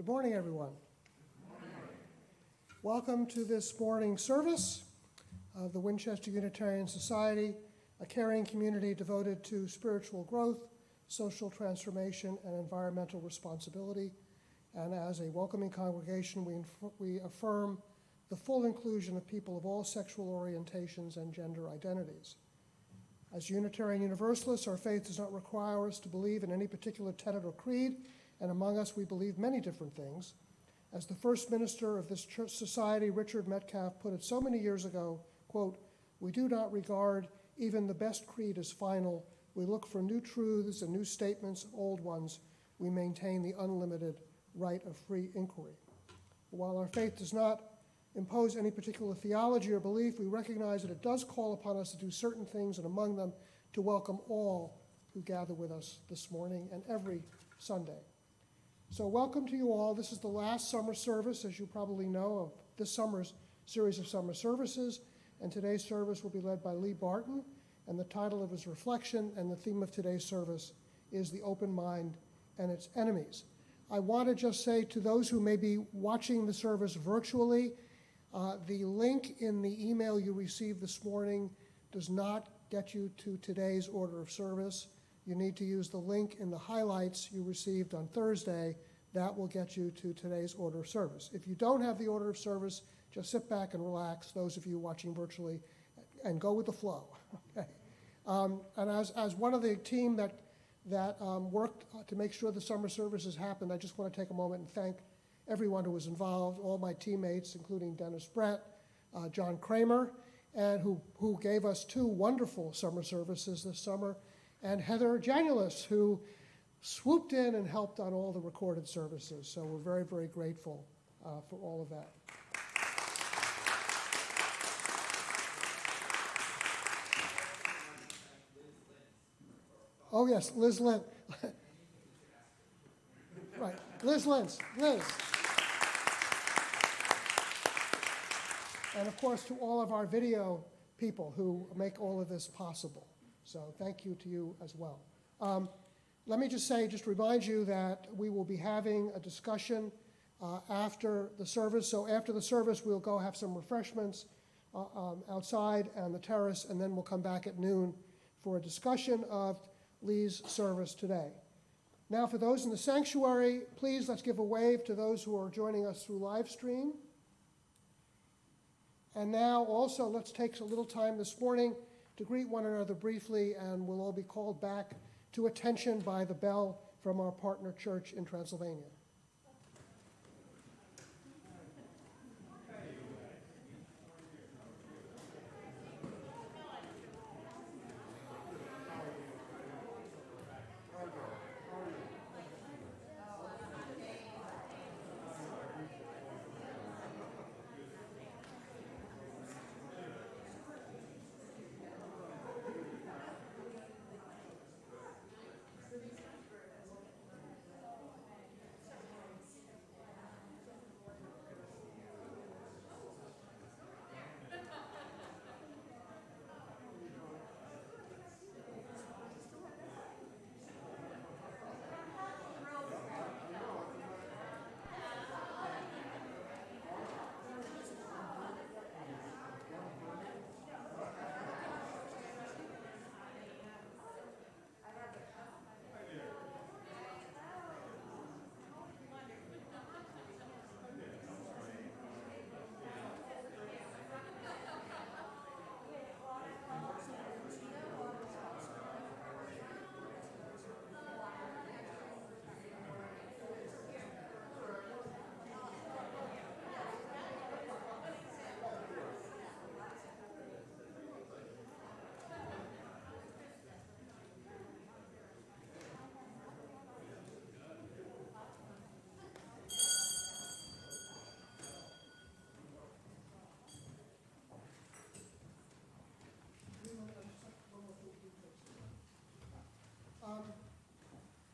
Good morning, everyone. Welcome to this morning service of the Winchester Unitarian Society, a caring community devoted to spiritual growth, social transformation, and environmental responsibility. And as a welcoming congregation, we affirm the full inclusion of people of all sexual orientations and gender identities. As Unitarian Universalists, our faith does not require us to believe in any particular tenet or creed, and among us we believe many different things. As the first minister of this church society, Richard Metcalf, put it so many years ago, quote, "We do not regard even the best creed as final. We look for new truths and new statements of old ones. We maintain the unlimited right of free inquiry." While our faith does not impose any particular theology or belief, we recognize that it does call upon us to do certain things, and among them, to welcome all who gather with us this morning and every Sunday. So welcome to you all. This is the last summer service, as you probably know, of this summer's series of summer services, and today's service will be led by Lee Barton, and the title of his reflection and the theme of today's service is The Open Mind and Its Enemies. I want to just say to those who may be watching the service virtually, the link in the email you received this morning does not get you to today's order of service. You need to use the link in the highlights you received on Thursday. That will get you to today's order of service. If you don't have the order of service, just sit back and relax, those of you watching virtually, and go with the flow. Okay. And as one of the team that worked to make sure the summer services happened, I just want to take a moment and thank everyone who was involved, all my teammates, including Dennis Brett, John Kramer, and who gave us two wonderful summer services this summer, and Heather Janulis, who swooped in and helped on all the recorded services. So we're very, very grateful for all of that. Oh yes, Liz Lynn. Right, Liz Lynch, Liz. And of course, to all of our video people who make all of this possible. So thank you to you as well. Let me just remind you that we will be having a discussion after the service. So after the service, we'll go have some refreshments outside on the terrace, and then we'll come back at noon for a discussion of Lee's service today. Now, for those in the sanctuary, please let's give a wave to those who are joining us through live stream. And now also let's take a little time this morning to greet one another briefly, and we'll all be called back to attention by the bell from our partner church in Transylvania.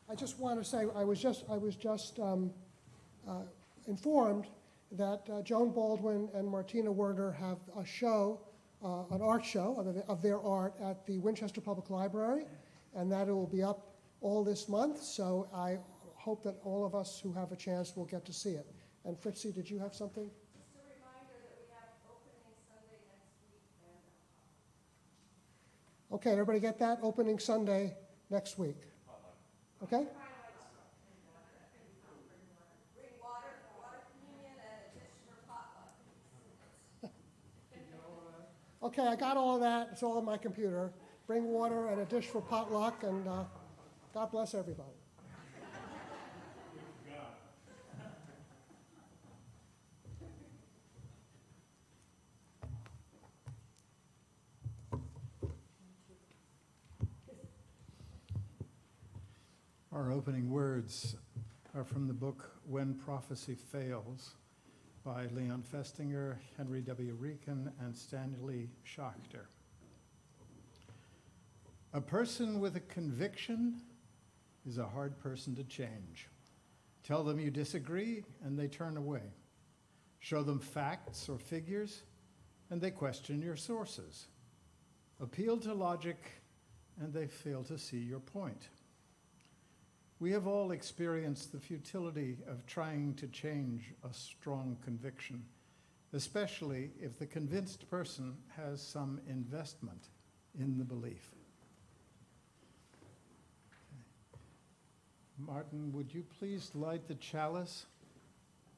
I just want to say I was just informed that Joan Baldwin and Martina Werner have a show, an art show of their art at the Winchester Public Library, and that it will be up all this month. So I hope that all of us who have a chance will get to see it. And Fritzy, did you have something? Just a reminder that we have opening Sunday next week. Okay, everybody get that? Opening Sunday next week. Okay? Bring water communion, and a dish for potluck. Okay, I got all of that. It's all on my computer. Bring water and a dish for potluck, and God bless everybody. Our opening words are from the book When Prophecy Fails by Leon Festinger, Henry W. Rieken, and Stanley Schachter. A person with a conviction is a hard person to change. Tell them you disagree, and they turn away. Show them facts or figures, and they question your sources. Appeal to logic, and they fail to see your point. We have all experienced the futility of trying to change a strong conviction, especially if the convinced person has some investment in the belief. Okay. Martin, would you please light the chalice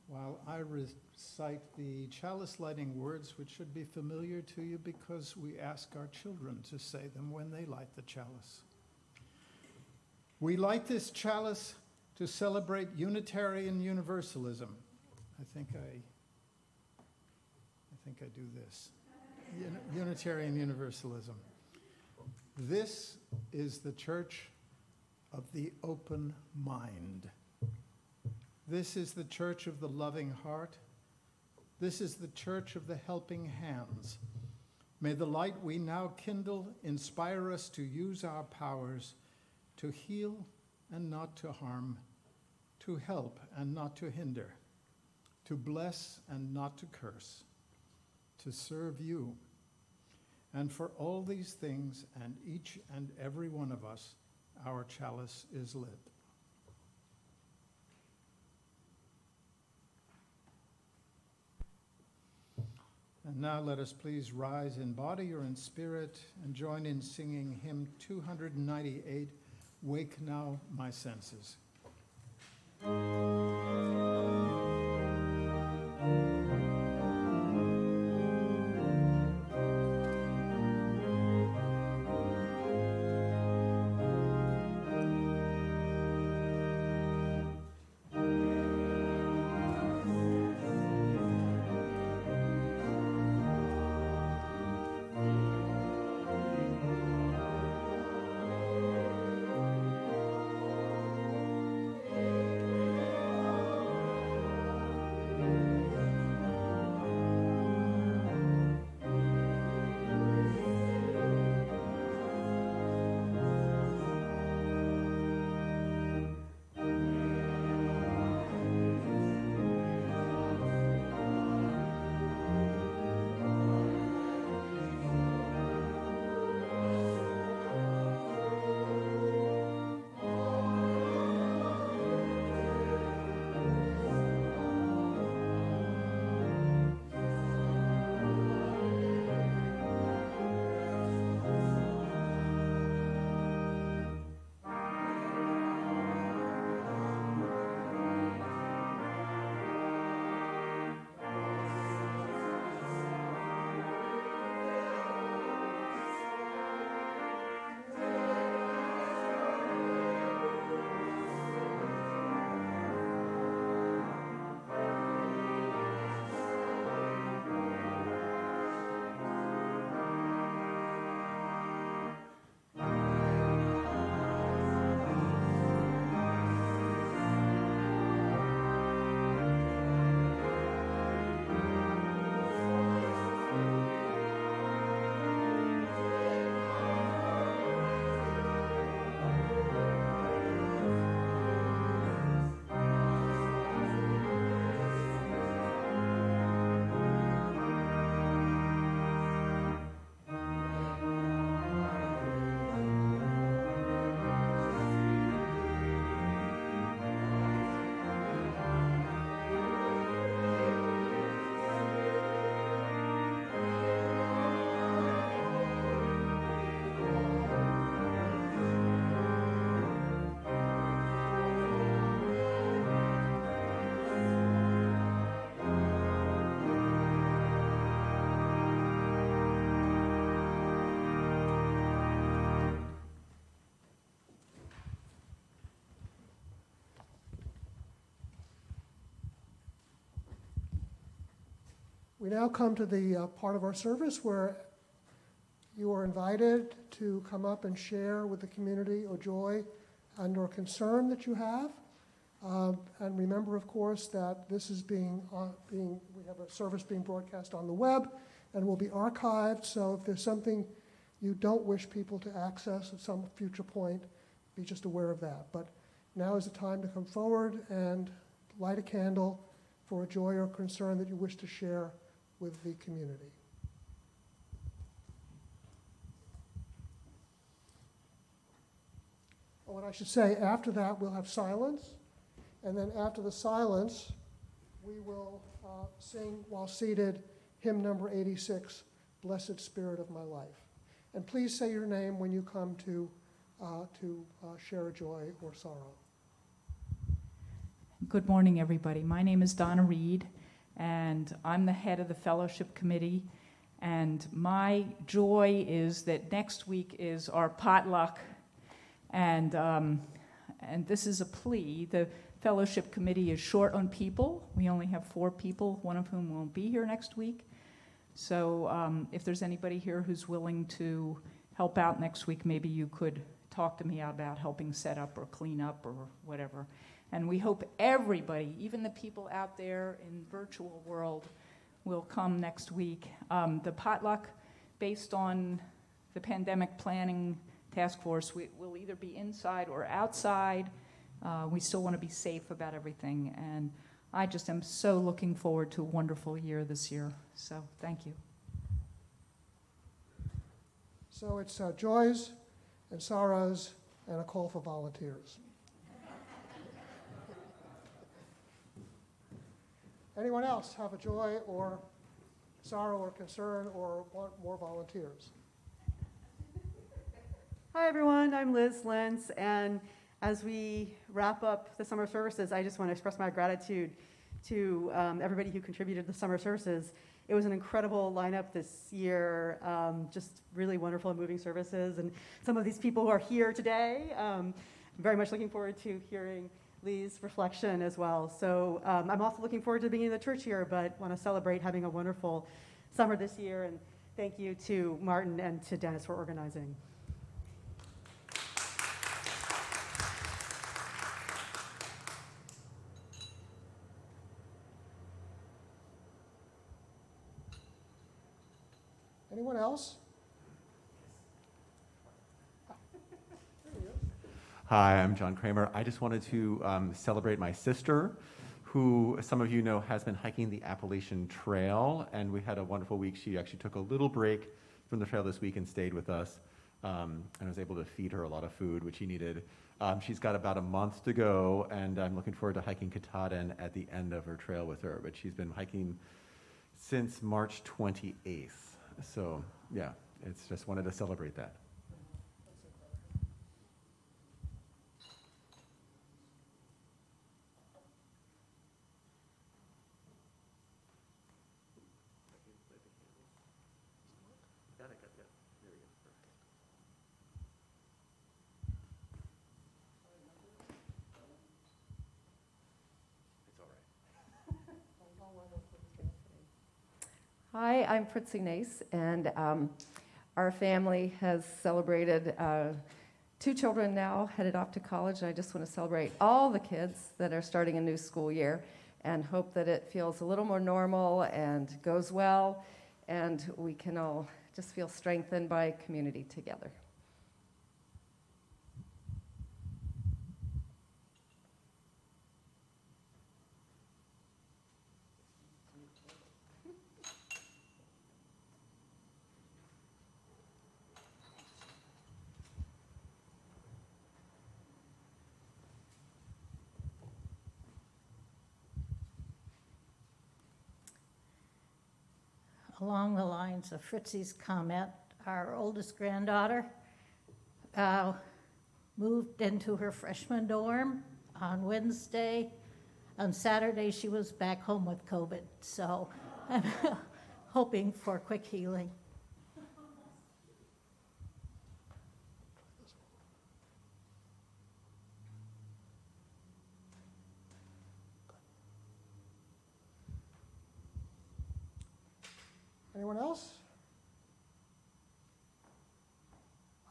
while I recite the chalice lighting words, which should be familiar to you because we ask our children to say them when they light the chalice. We light this chalice to celebrate Unitarian Universalism. I think I do this. Unitarian Universalism. This is the church of the open mind. This is the church of the loving heart. This is the church of the helping hands. May the light we now kindle inspire us to use our powers to heal and not to harm, to help and not to hinder, to bless and not to curse, to serve you. And for all these things and each and every one of us, our chalice is lit. And now let us please rise in body or in spirit and join in singing hymn 298, Wake Now My Senses. We now come to the part of our service where you are invited to come up and share with the community a joy and or concern that you have. And remember, of course, that this is we have a service being broadcast on the web and will be archived. So if there's something you don't wish people to access at some future point, be just aware of that. But now is the time to come forward and light a candle for a joy or concern that you wish to share with the community. Oh, and I should say, after that, we'll have silence. And then after the silence, we will sing while seated hymn number 86, Blessed Spirit of My Life. And please say your name when you come to share a joy or sorrow. Good morning, everybody. My name is Donna Reed, and I'm the head of the fellowship committee. And my joy is that next week is our potluck, and this is a plea. The fellowship committee is short on people. We only have 4 people, one of whom won't be here next week. So if there's anybody here who's willing to help out next week, maybe you could talk to me about helping set up or clean up or whatever. And we hope everybody, even the people out there in virtual world, will come next week. The potluck, based on the pandemic planning task force, will either be inside or outside. We still want to be safe about everything. And I just am so looking forward to a wonderful year this year. So thank you. So it's joys and sorrows and a call for volunteers. Anyone else have a joy or sorrow or concern or want more volunteers? Hi everyone, I'm Liz Lentz, and as we wrap up the summer services, I just want to express my gratitude to everybody who contributed to the summer services. It was an incredible lineup this year, just really wonderful and moving services, and some of these people who are here today, I'm very much looking forward to hearing Lee's reflection as well. So I'm also looking forward to being in the church here, but want to celebrate having a wonderful summer this year, and thank you to Martin and to Dennis for organizing. Anyone else? Hi, I'm John Kramer. I just wanted to celebrate my sister, who some of you know has been hiking the Appalachian Trail, and we had a wonderful week. She actually took a little break from the trail this week and stayed with us, and I was able to feed her a lot of food, which she needed. She's got about a month to go, and I'm looking forward to hiking Katahdin at the end of her trail with her, but she's been hiking since March 28th. So, yeah, it's just wanted to celebrate that. Hi, I'm Fritzi Nace, and our family has celebrated 2 children now headed off to college. I just want to celebrate all the kids that are starting a new school year and hope that it feels a little more normal and goes well, and we can all just feel strengthened by community together. Along the lines of Fritzi's comment, our oldest granddaughter moved into her freshman dorm on Wednesday. On Saturday, she was back home with COVID, so I'm hoping for quick healing. Anyone else?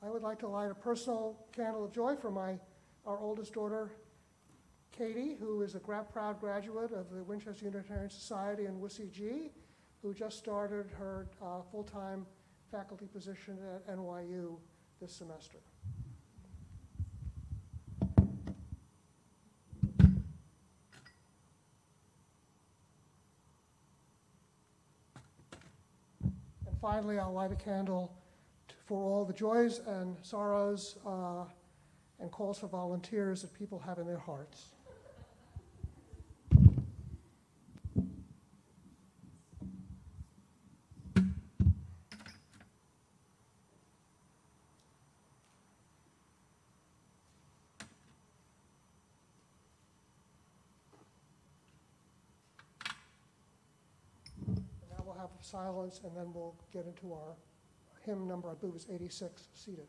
I would like to light a personal candle of joy for our oldest daughter, Katie, who is a proud graduate of the Winchester Unitarian Society and WSEG, who just started her full-time faculty position at NYU this semester. And finally, I'll light a candle for all the joys and sorrows and calls for volunteers that people have in their hearts. Now we'll have silence, and then we'll get into our hymn number, I believe, is 86, seated.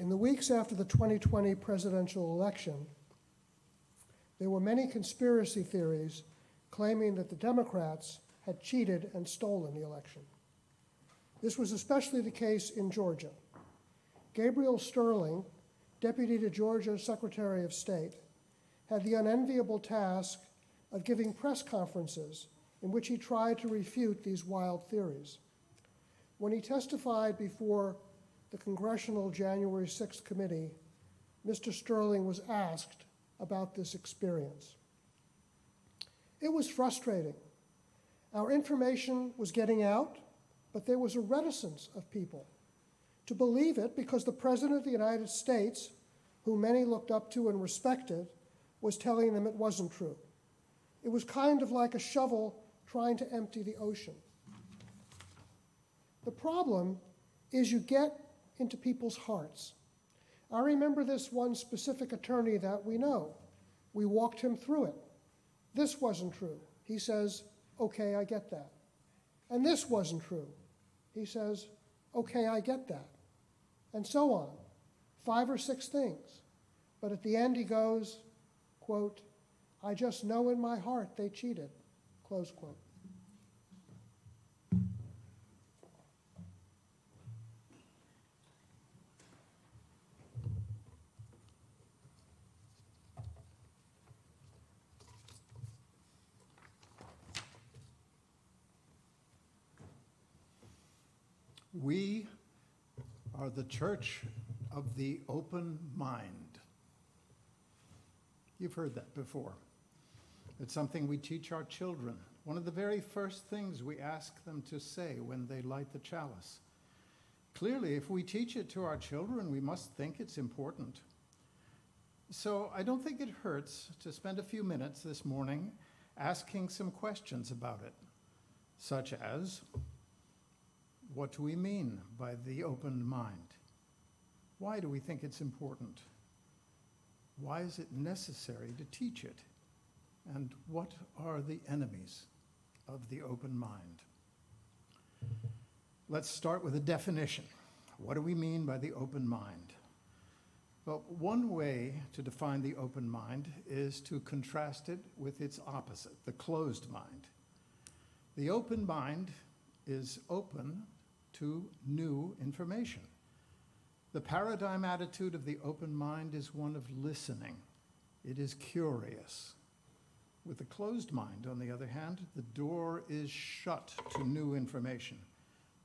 In the weeks after the 2020 presidential election, there were many conspiracy theories claiming that the Democrats had cheated and stolen the election. This was especially the case in Georgia. Gabriel Sterling, deputy to Georgia's Secretary of State, had the unenviable task of giving press conferences in which he tried to refute these wild theories. When he testified before the Congressional January 6th committee, Mr. Sterling was asked about this experience. It was frustrating. Our information was getting out, but there was a reticence of people to believe it because the President of the United States, whom many looked up to and respected, was telling them it wasn't true. It was kind of like a shovel trying to empty the ocean. The problem is you get into people's hearts. I remember this one specific attorney that we know. We walked him through it. This wasn't true. He says, okay, I get that. And this wasn't true. He says, okay, I get that. And so on, 5 or 6 things. But at the end he goes, quote, I just know in my heart they cheated, close quote. We are the church of the open mind. You've heard that before. It's something we teach our children. One of the very first things we ask them to say when they light the chalice. Clearly, if we teach it to our children, we must think it's important. So I don't think it hurts to spend a few minutes this morning asking some questions about it, such as, what do we mean by the open mind? Why do we think it's important? Why is it necessary to teach it? And what are the enemies of the open mind? Let's start with a definition. What do we mean by the open mind? Well, one way to define the open mind is to contrast it with its opposite, the closed mind. The open mind is open to new information. The paradigm attitude of the open mind is one of listening. It is curious. With the closed mind, on the other hand, the door is shut to new information.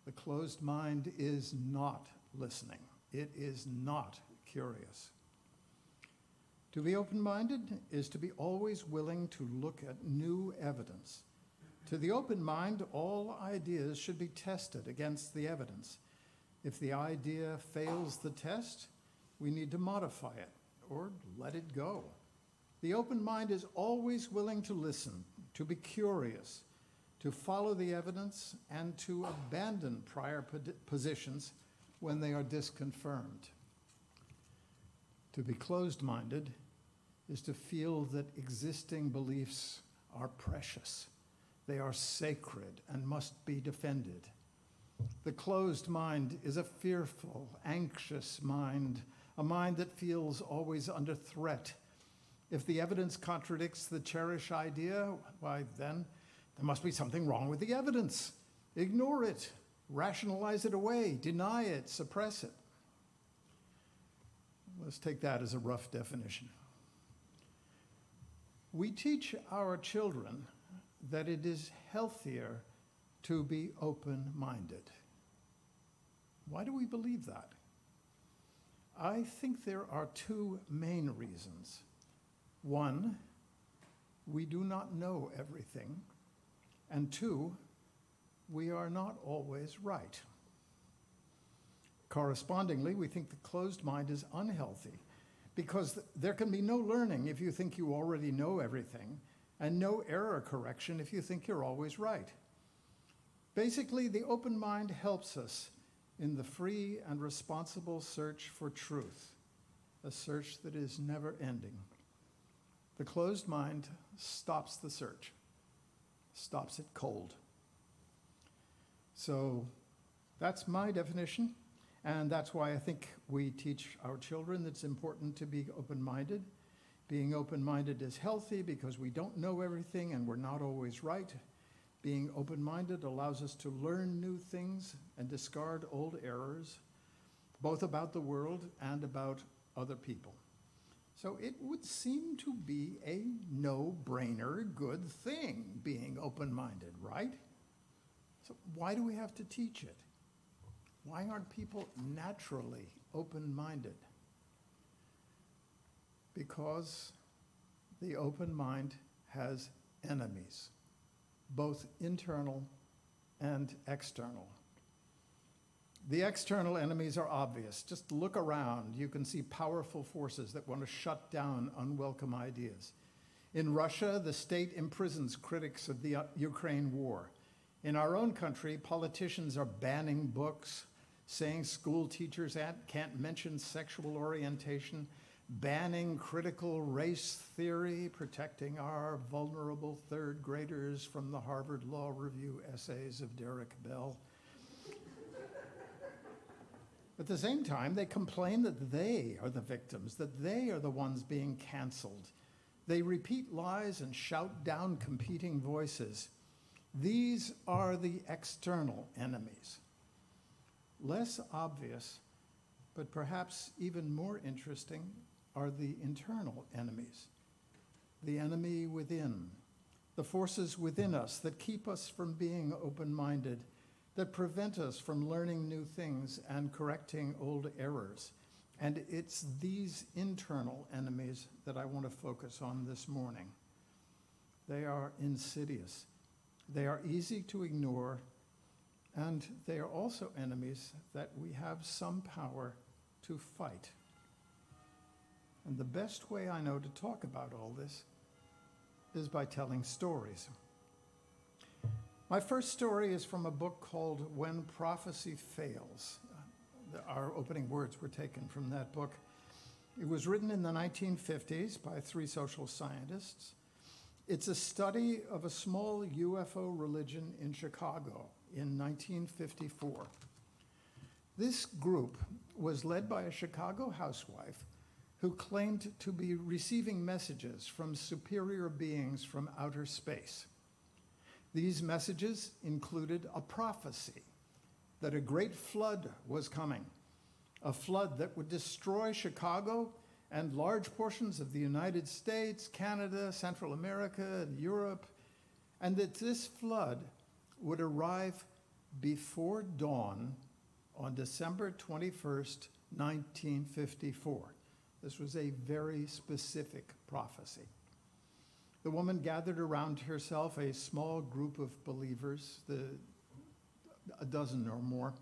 The closed mind is not listening. It is not curious. To be open-minded is to be always willing to look at new evidence. To the open mind, all ideas should be tested against the evidence. If the idea fails the test, we need to modify it or let it go. The open mind is always willing to listen, to be curious, to follow the evidence, and to abandon prior positions when they are disconfirmed. To be closed-minded is to feel that existing beliefs are precious. They are sacred and must be defended. The closed mind is a fearful, anxious mind, a mind that feels always under threat. If the evidence contradicts the cherished idea, why then there must be something wrong with the evidence. Ignore it, rationalize it away, deny it, suppress it. Let's take that as a rough definition. We teach our children that it is healthier to be open-minded. Why do we believe that? I think there are 2 main reasons. One, we do not know everything. And 2, we are not always right. Correspondingly, we think the closed mind is unhealthy because there can be no learning if you think you already know everything, and no error correction if you think you're always right. Basically, the open mind helps us in the free and responsible search for truth, a search that is never ending. The closed mind stops the search, stops it cold. So that's my definition. And that's why I think we teach our children that it's important to be open-minded. Being open-minded is healthy because we don't know everything and we're not always right. Being open-minded allows us to learn new things and discard old errors, both about the world and about other people. So it would seem to be a no-brainer good thing, being open-minded, right? So why do we have to teach it? Why aren't people naturally open-minded? Because the open mind has enemies, both internal and external. The external enemies are obvious. Just look around. You can see powerful forces that want to shut down unwelcome ideas. In Russia, the state imprisons critics of the Ukraine war. In our own country, politicians are banning books, saying school teachers can't mention sexual orientation, banning critical race theory, protecting our vulnerable third graders from the Harvard Law Review essays of Derek Bell. At the same time, they complain that they are the victims, that they are the ones being canceled. They repeat lies and shout down competing voices. These are the external enemies. Less obvious, but perhaps even more interesting, are the internal enemies. The enemy within, the forces within us that keep us from being open-minded, that prevent us from learning new things and correcting old errors. And it's these internal enemies that I want to focus on this morning. They are insidious. They are easy to ignore, and they are also enemies that we have some power to fight. And the best way I know to talk about all this is by telling stories. My first story is from a book called When Prophecy Fails. Our opening words were taken from that book. It was written in the 1950s by 3 social scientists. It's a study of a small UFO religion in Chicago in 1954. This group was led by a Chicago housewife who claimed to be receiving messages from superior beings from outer space. These messages included a prophecy that a great flood was coming, a flood that would destroy Chicago and large portions of the United States, Canada, Central America, and Europe, and that this flood would arrive before dawn on December 21st, 1954. This was a very specific prophecy. The woman gathered around herself a small group of believers, a dozen or more.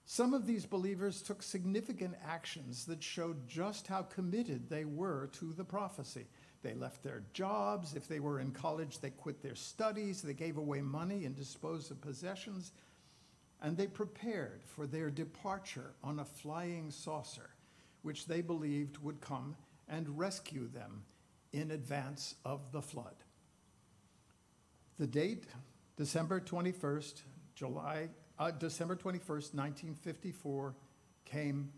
Some of these believers took significant actions that showed just how committed they were to the prophecy. They left their jobs. If they were in college, they quit their studies. They gave away money and disposed of possessions. And they prepared for their departure on a flying saucer, which they believed would come and rescue them in advance of the flood. The date, December 21st, 1954, came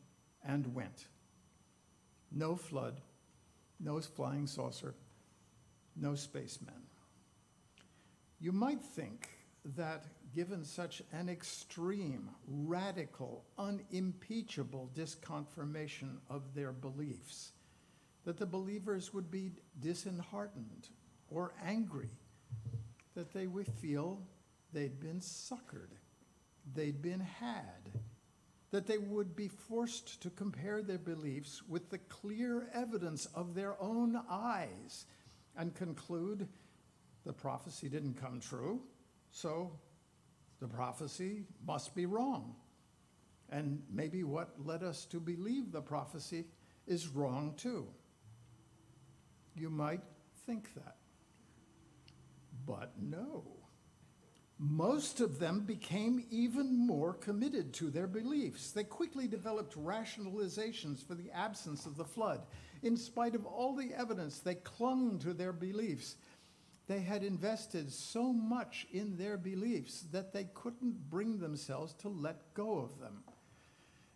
and went. No flood, no flying saucer, no spacemen. You might think that given such an extreme, radical, unimpeachable disconfirmation of their beliefs, that the believers would be disheartened or angry, that they would feel they'd been suckered, they'd been had, that they would be forced to compare their beliefs with the clear evidence of their own eyes and conclude the prophecy didn't come true, so the prophecy must be wrong. And maybe what led us to believe the prophecy is wrong too. You might think that. But no. Most of them became even more committed to their beliefs. They quickly developed rationalizations for the absence of the flood. In spite of all the evidence, they clung to their beliefs. They had invested so much in their beliefs that they couldn't bring themselves to let go of them.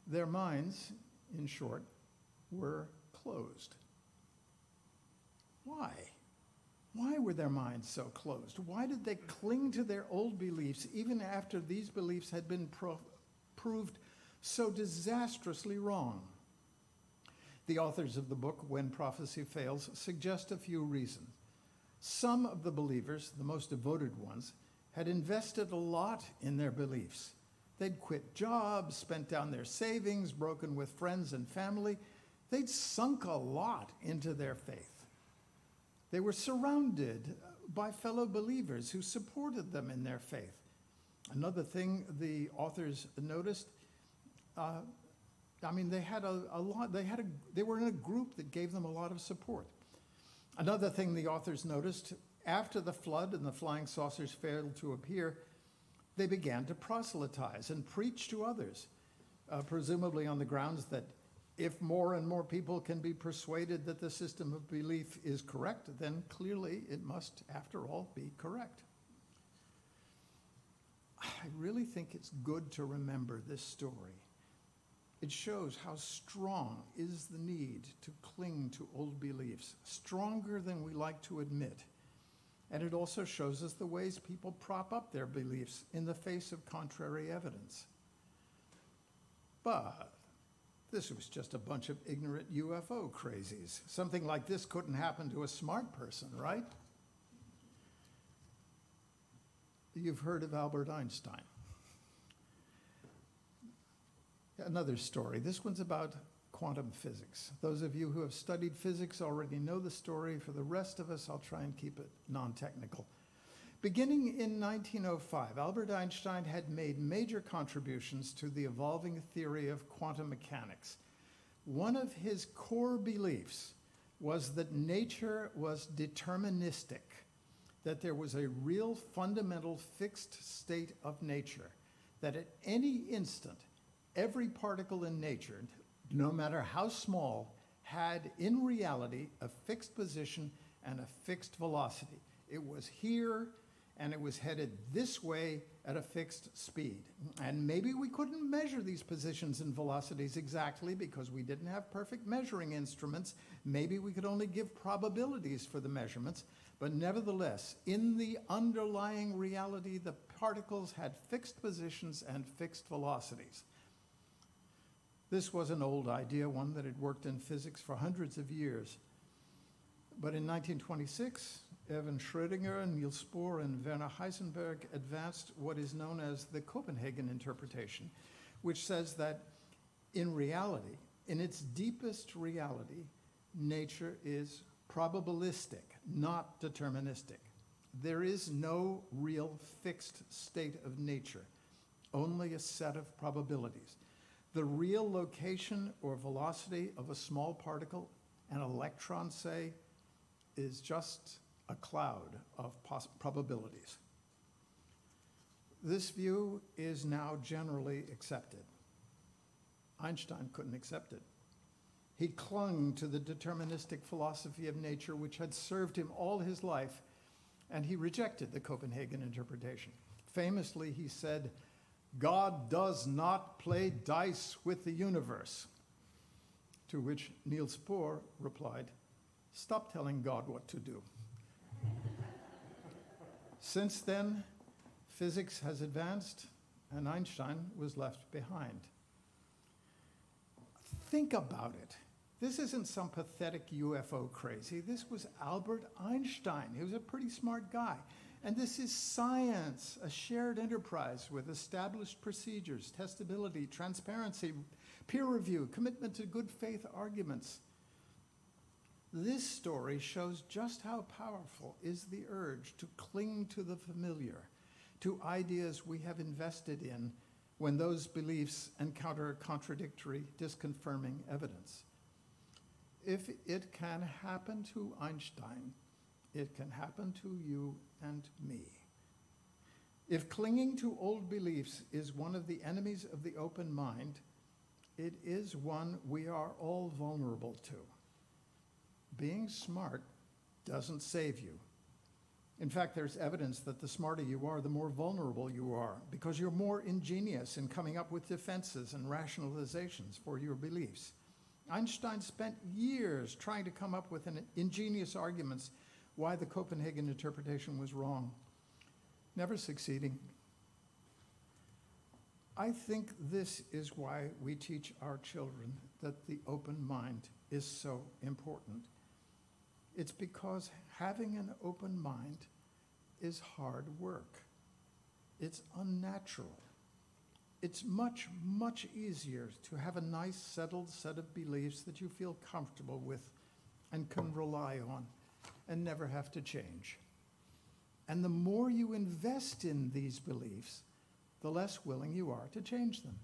Their minds, in short, were closed. Why? Why were their minds so closed? Why did they cling to their old beliefs even after these beliefs had been proved so disastrously wrong? The authors of the book, When Prophecy Fails, suggest a few reasons. Some of the believers, the most devoted ones, had invested a lot in their beliefs. They'd quit jobs, spent down their savings, broken with friends and family. They'd sunk a lot into their faith. They were surrounded by fellow believers who supported them in their faith. Another thing the authors noticed, they had a lot. They were in a group that gave them a lot of support. Another thing the authors noticed, after the flood and the flying saucers failed to appear, they began to proselytize and preach to others, presumably on the grounds that if more and more people can be persuaded that the system of belief is correct, then clearly it must, after all, be correct. I really think it's good to remember this story. It shows how strong is the need to cling to old beliefs, stronger than we like to admit. And it also shows us the ways people prop up their beliefs in the face of contrary evidence. But this was just a bunch of ignorant UFO crazies. Something like this couldn't happen to a smart person, right? You've heard of Albert Einstein. Another story. This one's about quantum physics. Those of you who have studied physics already know the story. For the rest of us, I'll try and keep it non-technical. Beginning in 1905, Albert Einstein had made major contributions to the evolving theory of quantum mechanics. One of his core beliefs was that nature was deterministic, that there was a real fundamental fixed state of nature, that at any instant, every particle in nature, no matter how small, had in reality a fixed position and a fixed velocity. It was here, and it was headed this way at a fixed speed. And maybe we couldn't measure these positions and velocities exactly because we didn't have perfect measuring instruments. Maybe we could only give probabilities for the measurements. But nevertheless, in the underlying reality, the particles had fixed positions and fixed velocities. This was an old idea, one that had worked in physics for hundreds of years. But in 1926, Erwin Schrödinger, Niels Bohr, and Werner Heisenberg advanced what is known as the Copenhagen interpretation, which says that in reality, in its deepest reality, nature is probabilistic, not deterministic. There is no real fixed state of nature, only a set of probabilities. The real location or velocity of a small particle, an electron, say, is just a cloud of probabilities. This view is now generally accepted. Einstein couldn't accept it. He clung to the deterministic philosophy of nature, which had served him all his life, and he rejected the Copenhagen interpretation. Famously, he said, "God does not play dice with the universe." To which Niels Bohr replied, "Stop telling God what to do." Since then, physics has advanced, and Einstein was left behind. Think about it. This isn't some pathetic UFO crazy. This was Albert Einstein. He was a pretty smart guy. And this is science, a shared enterprise with established procedures, testability, transparency, peer review, commitment to good faith arguments. This story shows just how powerful is the urge to cling to the familiar, to ideas we have invested in when those beliefs encounter contradictory, disconfirming evidence. If it can happen to Einstein, it can happen to you and me. If clinging to old beliefs is one of the enemies of the open mind, it is one we are all vulnerable to. Being smart doesn't save you. In fact, there's evidence that the smarter you are, the more vulnerable you are, because you're more ingenious in coming up with defenses and rationalizations for your beliefs. Einstein spent years trying to come up with ingenious arguments why the Copenhagen interpretation was wrong, never succeeding. I think this is why we teach our children that the open mind is so important. It's because having an open mind is hard work. It's unnatural. It's much, much easier to have a nice, settled set of beliefs that you feel comfortable with and can rely on and never have to change. And the more you invest in these beliefs, the less willing you are to change them.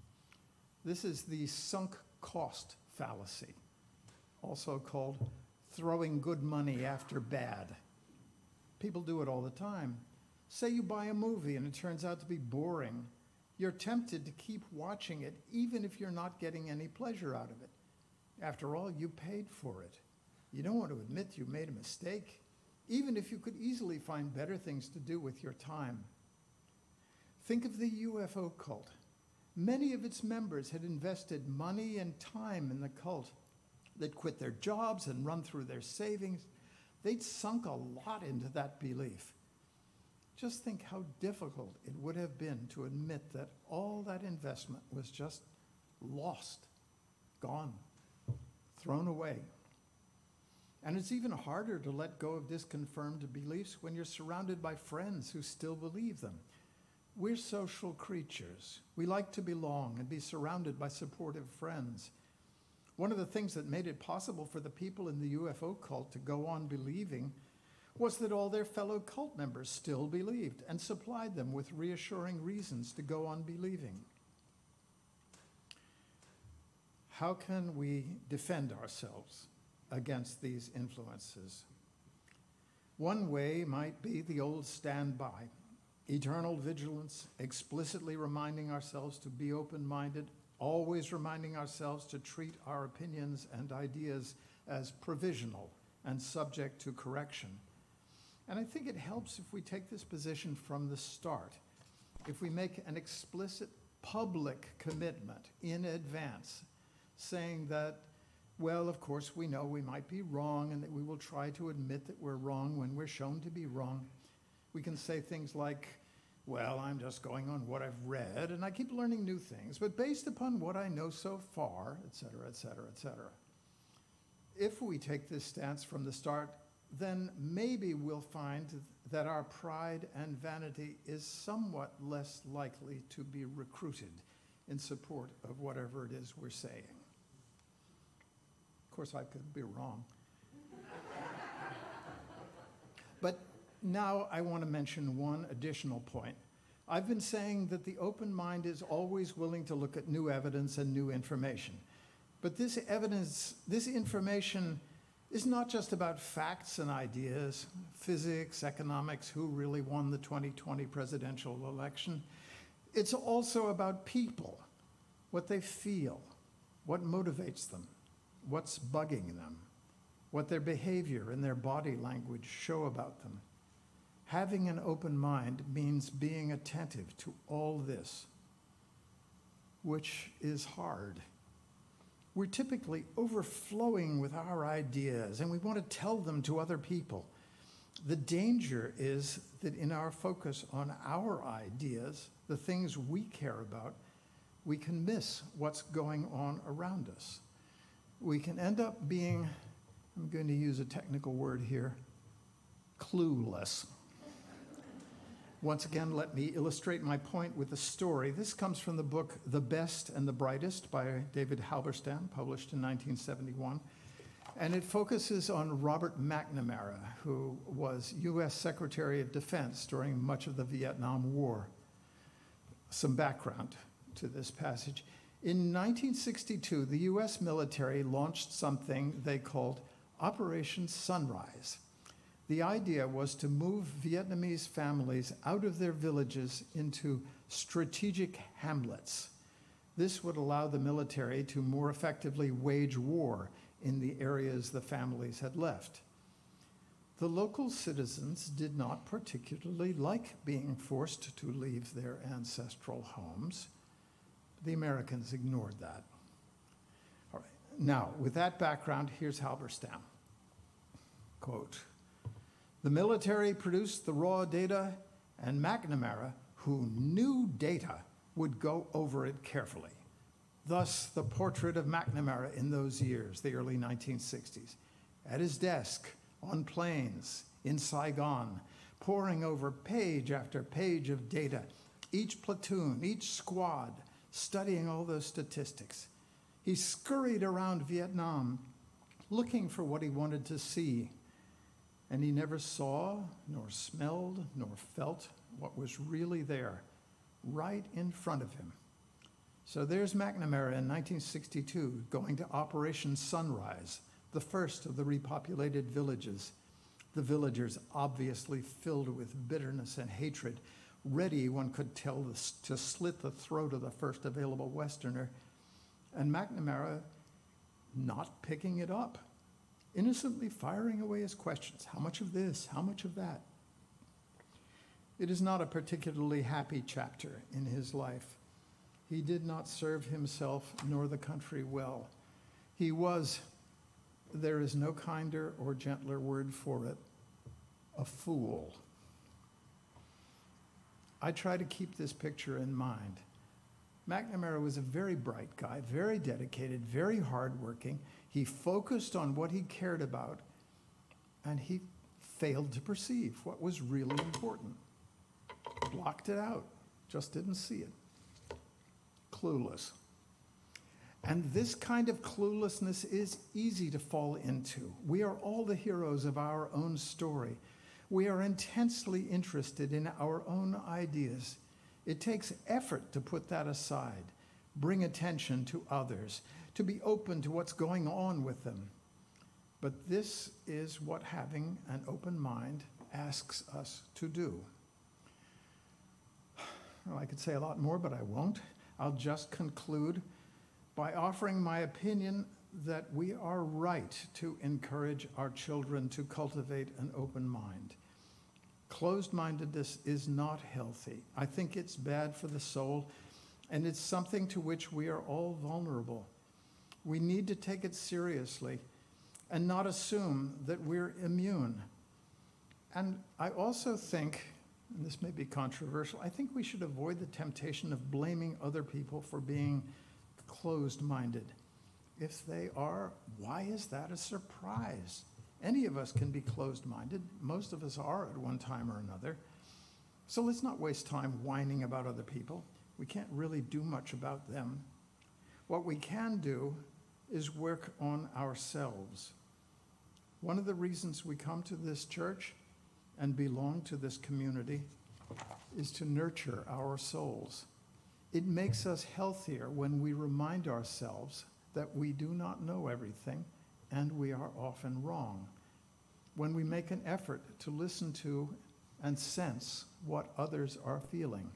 This is the sunk cost fallacy, also called throwing good money after bad. People do it all the time. Say you buy a movie and it turns out to be boring. You're tempted to keep watching it even if you're not getting any pleasure out of it. After all, you paid for it. You don't want to admit you made a mistake, even if you could easily find better things to do with your time. Think of the UFO cult. Many of its members had invested money and time in the cult. They'd quit their jobs and run through their savings. They'd sunk a lot into that belief. Just think how difficult it would have been to admit that all that investment was just lost, gone, thrown away. And it's even harder to let go of disconfirmed beliefs when you're surrounded by friends who still believe them. We're social creatures. We like to belong and be surrounded by supportive friends. One of the things that made it possible for the people in the UFO cult to go on believing was that all their fellow cult members still believed and supplied them with reassuring reasons to go on believing. How can we defend ourselves against these influences? One way might be the old standby, eternal vigilance, explicitly reminding ourselves to be open-minded, always reminding ourselves to treat our opinions and ideas as provisional and subject to correction. And I think it helps if we take this position from the start, if we make an explicit public commitment in advance, saying that, well, of course, we know we might be wrong and that we will try to admit that we're wrong when we're shown to be wrong. We can say things like, well, I'm just going on what I've read, and I keep learning new things, but based upon what I know so far, et cetera, et cetera, et cetera. If we take this stance from the start, then maybe we'll find that our pride and vanity is somewhat less likely to be recruited in support of whatever it is we're saying. Of course, I could be wrong. But now I want to mention one additional point. I've been saying that the open mind is always willing to look at new evidence and new information. But this evidence, this information is not just about facts and ideas, physics, economics, who really won the 2020 presidential election. It's also about people, what they feel, what motivates them, what's bugging them, what their behavior and their body language show about them. Having an open mind means being attentive to all this, which is hard. We're typically overflowing with our ideas, and we want to tell them to other people. The danger is that in our focus on our ideas, the things we care about, we can miss what's going on around us. We can end up being, I'm going to use a technical word here, clueless. Once again, let me illustrate my point with a story. This comes from the book The Best and the Brightest by David Halberstam, published in 1971. And it focuses on Robert McNamara, who was U.S. Secretary of Defense during much of the Vietnam War. Some background to this passage. In 1962, the U.S. military launched something they called Operation Sunrise. The idea was to move Vietnamese families out of their villages into strategic hamlets. This would allow the military to more effectively wage war in the areas the families had left. The local citizens did not particularly like being forced to leave their ancestral homes. The Americans ignored that. All right. Now, with that background, here's Halberstam. Quote, "The military produced the raw data, and McNamara, who knew data, would go over it carefully. Thus, the portrait of McNamara in those years, the early 1960s, at his desk, on planes, in Saigon, poring over page after page of data, each platoon, each squad, studying all those statistics. He scurried around Vietnam, looking for what he wanted to see, and he never saw, nor smelled, nor felt what was really there, right in front of him. So there's McNamara in 1962 going to Operation Sunrise, the first of the repopulated villages. The villagers obviously filled with bitterness and hatred, ready, one could tell, to slit the throat of the first available Westerner, and McNamara not picking it up, innocently firing away his questions. How much of this? How much of that? It is not a particularly happy chapter in his life. He did not serve himself nor the country well. He was, there is no kinder or gentler word for it, a fool. I try to keep this picture in mind. McNamara was a very bright guy, very dedicated, very hardworking. He focused on what he cared about, and he failed to perceive what was really important. Blocked it out, just didn't see it. Clueless. And this kind of cluelessness is easy to fall into. We are all the heroes of our own story. We are intensely interested in our own ideas. It takes effort to put that aside, bring attention to others, to be open to what's going on with them. But this is what having an open mind asks us to do. Well, I could say a lot more, but I won't. I'll just conclude by offering my opinion that we are right to encourage our children to cultivate an open mind. Closed-mindedness is not healthy. I think it's bad for the soul, and it's something to which we are all vulnerable. We need to take it seriously and not assume that we're immune. And I also think, and this may be controversial, I think we should avoid the temptation of blaming other people for being closed-minded. If they are, why is that a surprise? Any of us can be closed-minded. Most of us are at one time or another. So let's not waste time whining about other people. We can't really do much about them. What we can do is work on ourselves. One of the reasons we come to this church and belong to this community is to nurture our souls. It makes us healthier when we remind ourselves that we do not know everything and we are often wrong. When we make an effort to listen to and sense what others are feeling,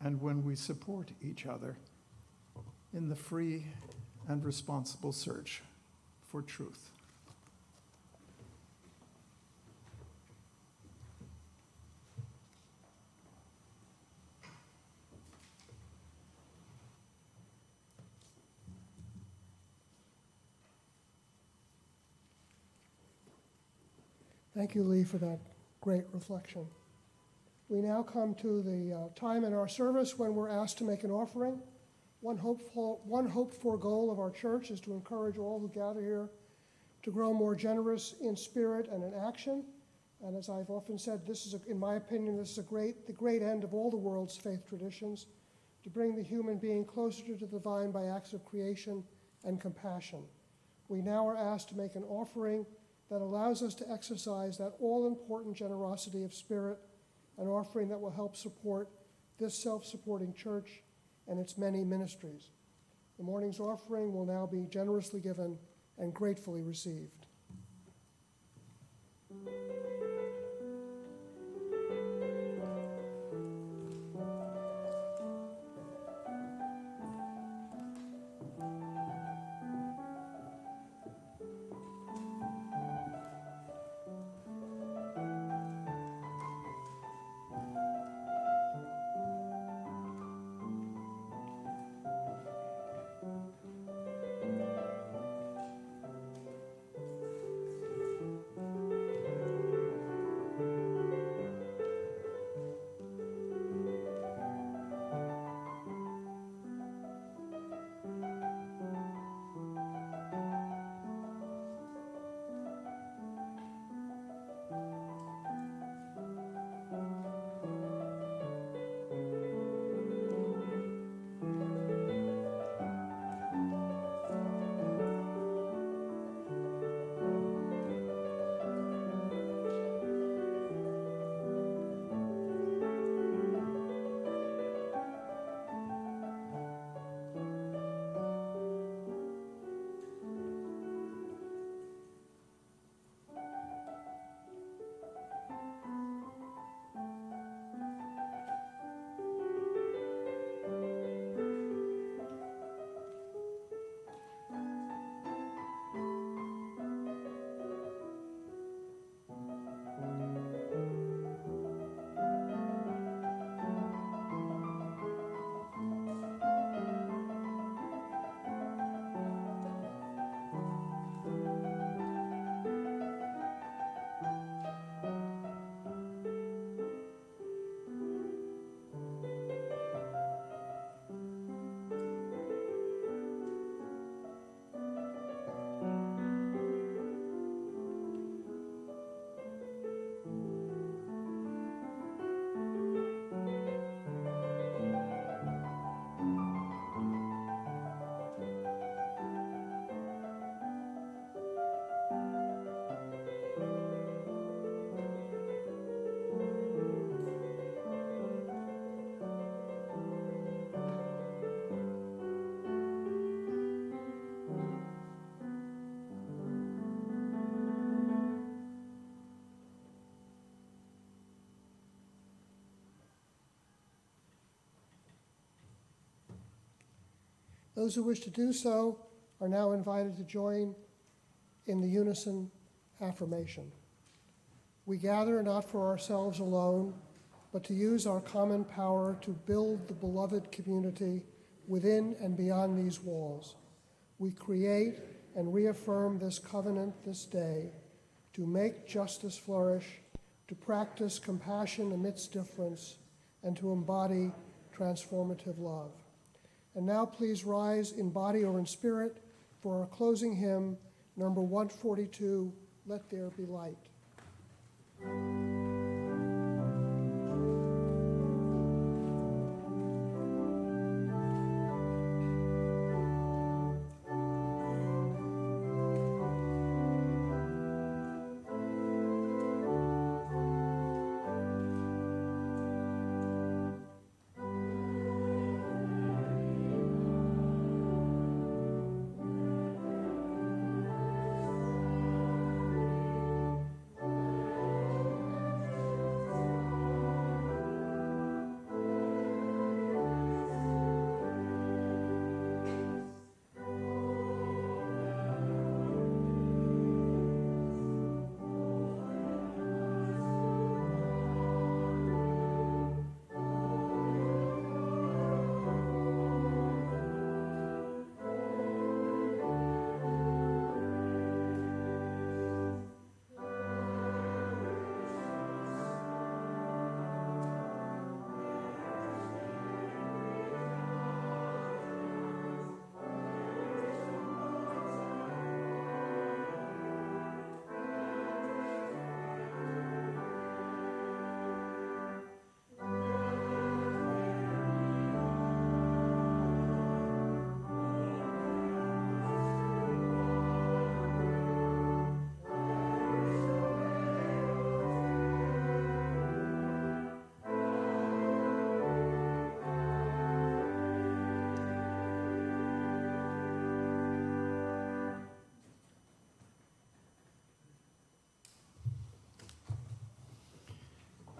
and when we support each other in the free and responsible search for truth. Thank you, Lee, for that great reflection. We now come to the time in our service when we're asked to make an offering. One hoped-for goal of our church is to encourage all who gather here to grow more generous in spirit and in action. And as I've often said, this is, in my opinion, this is the great end of all the world's faith traditions, to bring the human being closer to the divine by acts of creation and compassion. We now are asked to make an offering that allows us to exercise that all-important generosity of spirit, an offering that will help support this self-supporting church and its many ministries. The morning's offering will now be generously given and gratefully received. Those who wish to do so are now invited to join in the unison affirmation. We gather not for ourselves alone, but to use our common power to build the beloved community within and beyond these walls. We create and reaffirm this covenant this day to make justice flourish, to practice compassion amidst difference, and to embody transformative love. And now please rise in body or in spirit for our closing hymn, number 142, Let There Be Light.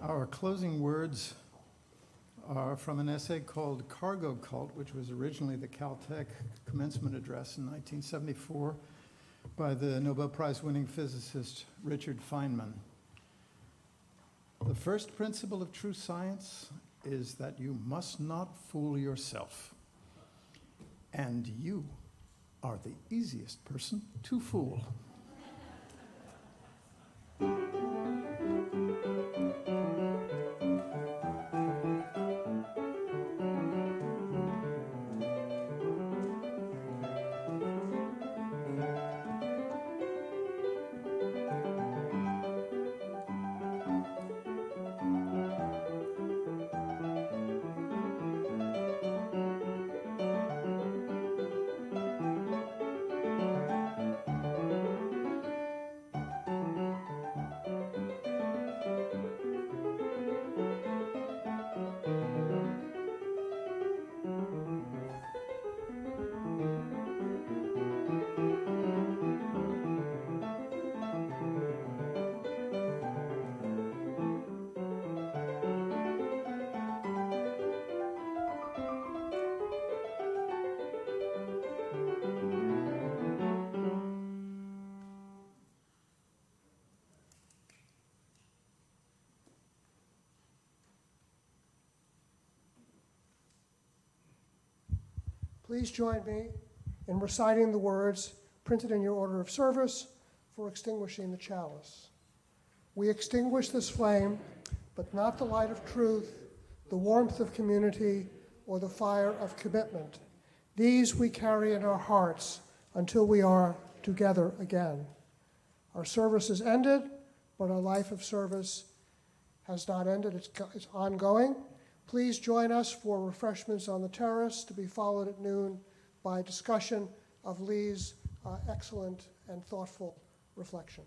Our closing words are from an essay called Cargo Cult, which was originally the Caltech commencement address in 1974 by the Nobel Prize-winning physicist Richard Feynman. The first principle of true science is that you must not fool yourself. And you are the easiest person to fool. Please join me in reciting the words printed in your order of service for extinguishing the chalice. We extinguish this flame, but not the light of truth, the warmth of community, or the fire of commitment. These we carry in our hearts until we are together again. Our service is ended, but our life of service has not ended. It's ongoing. Please join us for refreshments on the terrace, to be followed at noon by discussion of Lee's excellent and thoughtful reflection.